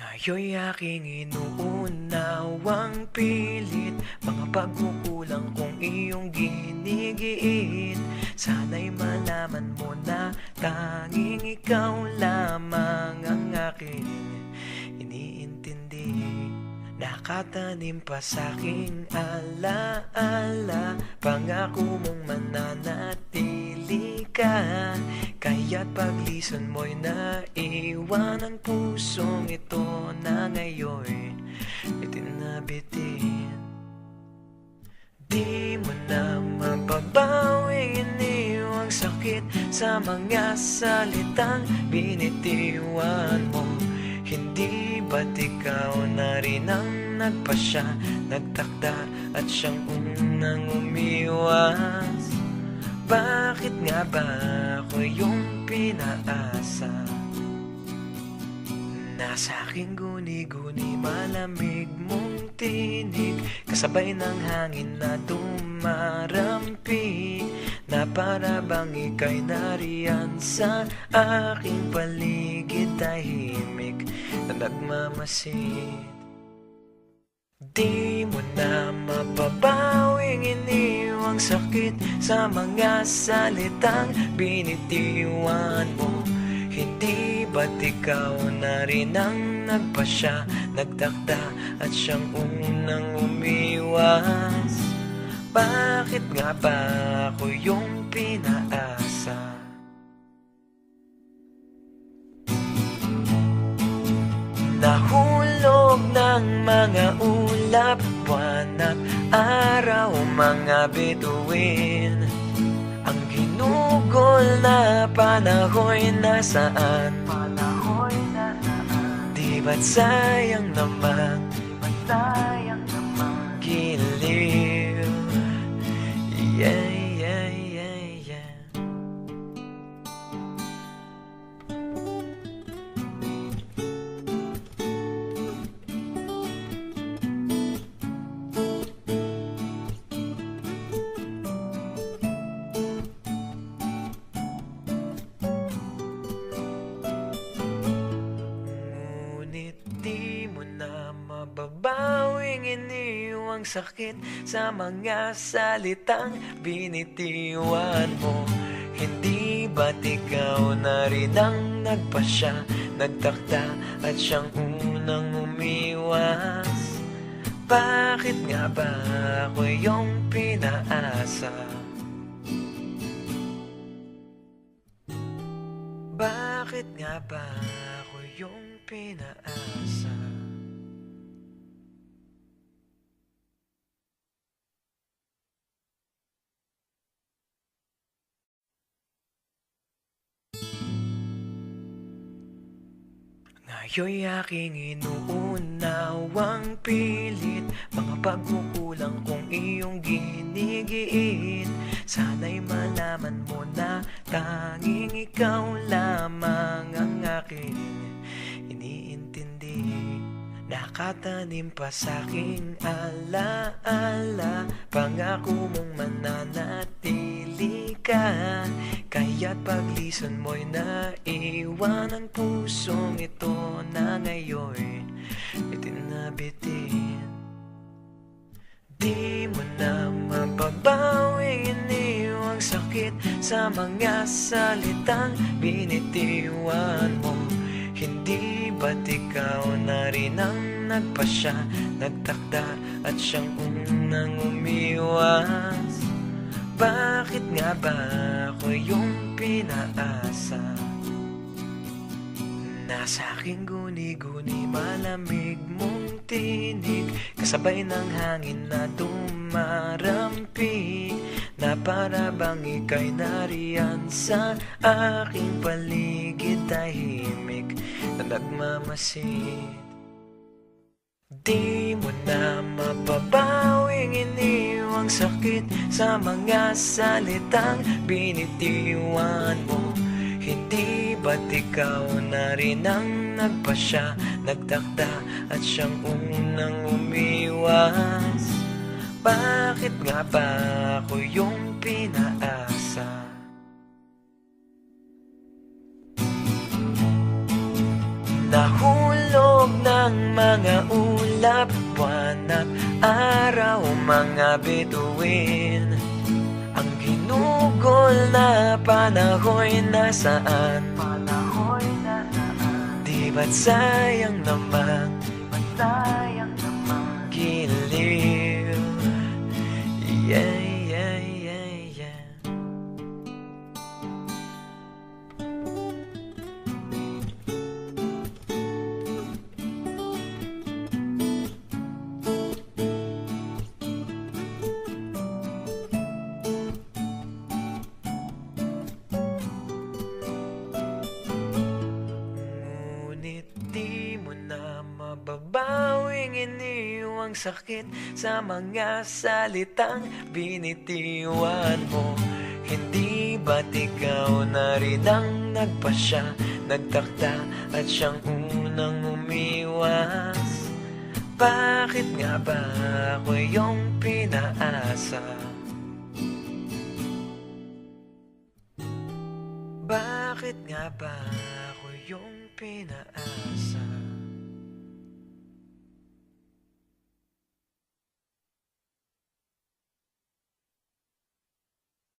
Ngayon'y aking inuunawang pilit mga pagkukulang kong iyong ginigiit. Sana'y malaman mo na tanging ikaw lamang ang aking iniintindi. Nakatanim pa sa'king alaala, pangako mong mananatili ka. Kaya't paglison mo'y naiwan ang pusong ito na ngayon itinabitin. Di mo na mababawing iniwang sakit sa mga salitang binitiwan mo. Hindi ba't ikaw na rin ang nagpasya, nagtakda at siyang unang umiwas? Bakit nga ba ako yung pinaasa? Nasa aking guni-guni malamig mong tinig, kasabay ng hangin na dumarampi, na para bang ika'y nariyan sa aking paligid, tahimik na nagmamasid. Di mo na mapabawing iniwang sakit sa mga salitang binitiwan mo. Hindi ba't ikaw na rin ang nagpasya, nagtakda at siyang unang umiwas? Bakit nga ba ako yung pinaasa? Nahulog ng mga ulap, buwan at araw, mga bituin. Ang ginugol na panahon'y nasaan? Di ba't sayang naman? Giliw. Yeah, yeah, yeah, yeah. Di mo na mababawing iniwang sakit sa mga salitang binitiwan mo. Hindi ba't ikaw na rin ang nagpasya, nagtakda at siyang unang umiwas? Bakit nga ba ako yung pinaasa? Bakit nga ba ako yung pinaasa? Ngayon'y aking inuunawang pilit mga pagkukulang kong iyong ginigiit. Sana'y malaman mo na tanging ikaw lamang ang aking iniintindi. Nakatanim pa sa'king alaala, pangako mong mananatili ka. Kaya't paglison mo'y naiwan ang pusong ito na ngayon itinabitin. Di mo na mababawing iniwang sakit sa mga salitang binitiwan mo. Hindi ba't ikaw na rin ang nagpasya, nagtakda at siyang unang umiwas? Bakit nga ba ako yung pinaasa? Nasa aking guni-guni malamig mong tinig, kasabay ng hangin na dumarampi, na para bang ika'y nariyan sa aking paligid, tahimik na nagmamasid. Di mo na mapabawing iniwang sakit sa mga salitang binitiwan mo. Hindi ba't ikaw na rin ang nagpasya, nagtakda at siyang unang umiwas? Bakit nga ba ako yung pinaasa? Nahulog na ang mga ulap, buwan at araw, mga bituin. Ang ginugol na panahon'y nasaan? Di ba't sayang naman? Giliw. Yeah, yeah, yeah, yeah. Ngunit di mo na mababawing iniwang sakit sa mga salitang binitiwan mo. Hindi ba't ikaw na rin ang nagpasya, nagtakda at siyang unang umiwas? Bakit nga ba ako yung pinaasa? Bakit nga ba ako yung pinaasa?